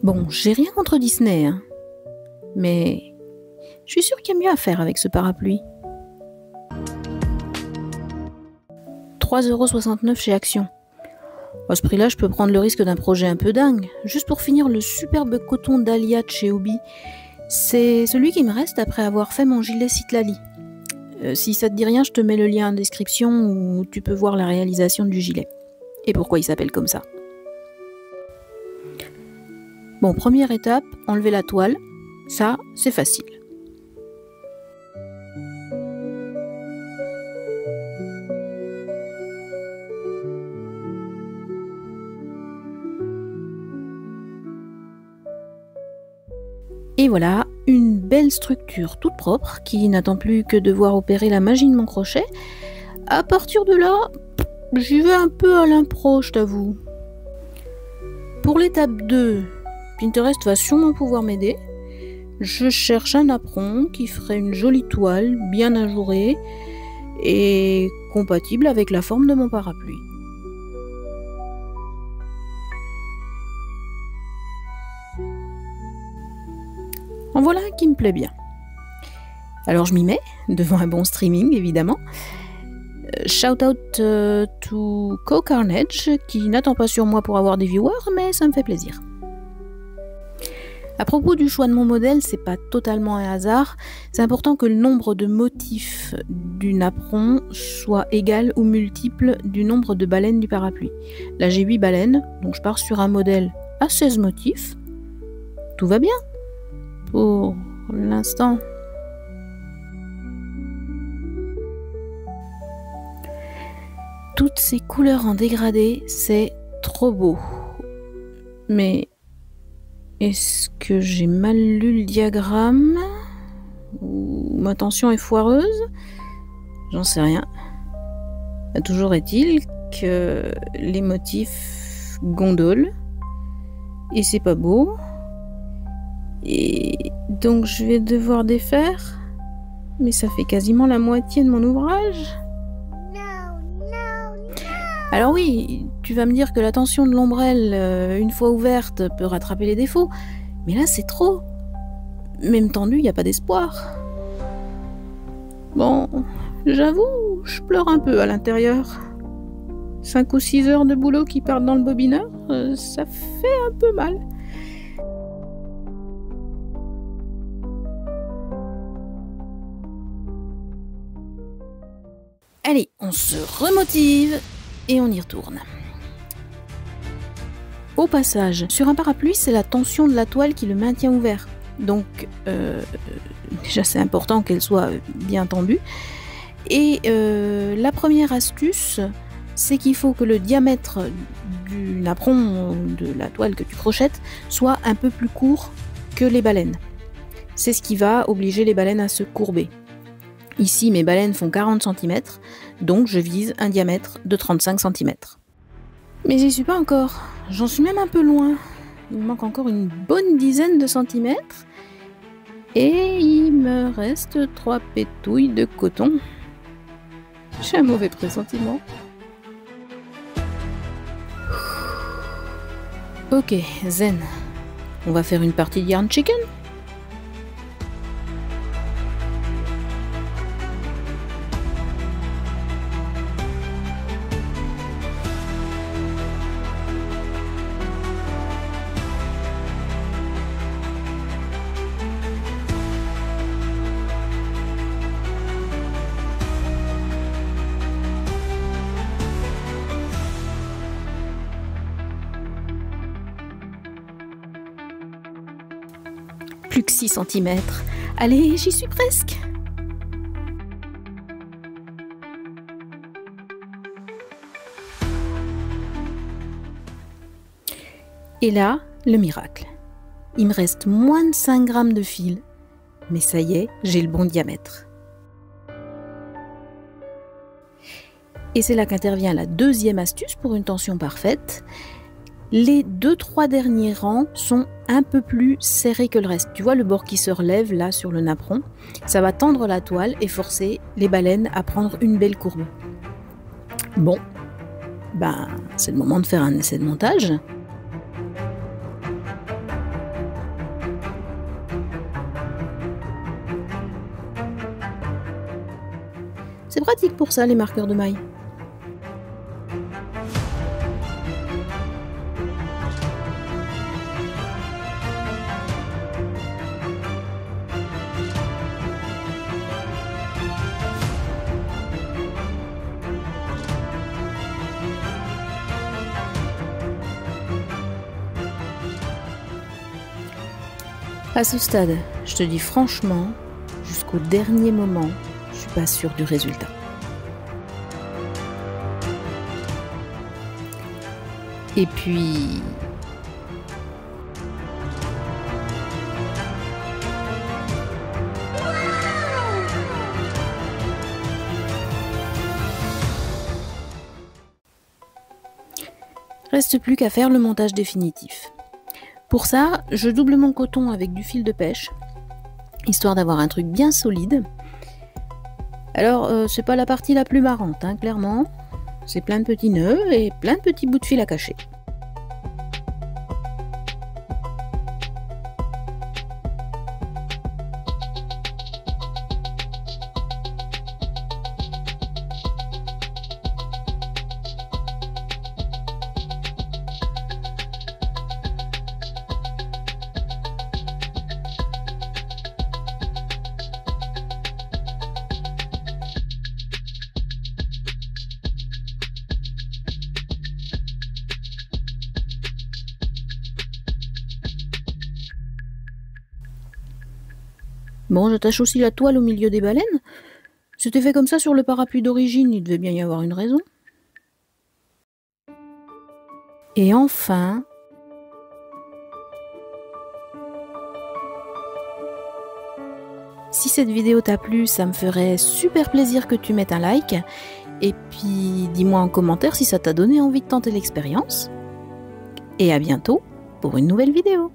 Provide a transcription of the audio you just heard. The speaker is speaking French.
Bon, j'ai rien contre Disney, hein, mais je suis sûre qu'il y a mieux à faire avec ce parapluie. 3,69 € chez Action. À ce prix-là, je peux prendre le risque d'un projet un peu dingue, juste pour finir le superbe coton Dahlia de chez Hobby. C'est celui qui me reste après avoir fait mon gilet Citlali. Si ça te dit rien, je te mets le lien en description où tu peux voir la réalisation du gilet. Et pourquoi il s'appelle comme ça. Bon, première étape, enlever la toile. Ça, c'est facile. Et voilà, une belle structure toute propre qui n'attend plus que de voir opérer la magie de mon crochet. À partir de là, j'y vais un peu à l'impro, je t'avoue. Pour l'étape 2, Pinterest va sûrement pouvoir m'aider. Je cherche un apron qui ferait une jolie toile, bien ajourée et compatible avec la forme de mon parapluie. En voilà un qui me plaît bien. Alors je m'y mets, devant un bon streaming évidemment. Shout out to Co-Carnage, qui n'attend pas sur moi pour avoir des viewers, mais ça me fait plaisir. À propos du choix de mon modèle, c'est pas totalement un hasard. C'est important que le nombre de motifs du napperon soit égal ou multiple du nombre de baleines du parapluie. Là j'ai 8 baleines, donc je pars sur un modèle à 16 motifs. Tout va bien pour l'instant. Toutes ces couleurs en dégradé, c'est trop beau. Mais est-ce que j'ai mal lu le diagramme? Ou ma tension est foireuse? J'en sais rien. Toujours est-il que les motifs gondolent. Et c'est pas beau. Et donc je vais devoir défaire. Mais ça fait quasiment la moitié de mon ouvrage. Alors oui, tu vas me dire que la tension de l'ombrelle, une fois ouverte, peut rattraper les défauts. Mais là, c'est trop. Même tendu, il n'y a pas d'espoir. Bon, j'avoue, je pleure un peu à l'intérieur. 5 ou 6 heures de boulot qui partent dans le bobineur, ça fait un peu mal. Allez, on se remotive et on y retourne. Au passage, sur un parapluie, c'est la tension de la toile qui le maintient ouvert. Donc, déjà c'est important qu'elle soit bien tendue. Et la première astuce, c'est qu'il faut que le diamètre du napperon de la toile que tu crochettes soit un peu plus court que les baleines. C'est ce qui va obliger les baleines à se courber. Ici, mes baleines font 40 cm, donc je vise un diamètre de 35 cm. Mais j'y suis pas encore, j'en suis même un peu loin. Il me manque encore une bonne dizaine de centimètres. Et il me reste 3 pétouilles de coton. J'ai un mauvais pressentiment. Ok, zen. On va faire une partie de Yarn Chicken ? Plus que 6 cm. Allez, j'y suis presque. Et là, le miracle. Il me reste moins de 5 grammes de fil, mais ça y est, j'ai le bon diamètre. Et c'est là qu'intervient la deuxième astuce pour une tension parfaite. Les 2-3 derniers rangs sont un peu plus serrés que le reste. Tu vois le bord qui se relève là sur le napperon? Ça va tendre la toile et forcer les baleines à prendre une belle courbe. Bon, ben c'est le moment de faire un essai de montage. C'est pratique pour ça, les marqueurs de mailles. À ce stade, je te dis franchement, jusqu'au dernier moment, je suis pas sûre du résultat. Et puis... reste plus qu'à faire le montage définitif. Pour ça, je double mon coton avec du fil de pêche, histoire d'avoir un truc bien solide. Alors, c'est pas la partie la plus marrante, hein, clairement. C'est plein de petits nœuds et plein de petits bouts de fil à cacher. Bon, j'attache aussi la toile au milieu des baleines. C'était fait comme ça sur le parapluie d'origine, il devait bien y avoir une raison. Et enfin... si cette vidéo t'a plu, ça me ferait super plaisir que tu mettes un like. Et puis, dis-moi en commentaire si ça t'a donné envie de tenter l'expérience. Et à bientôt pour une nouvelle vidéo.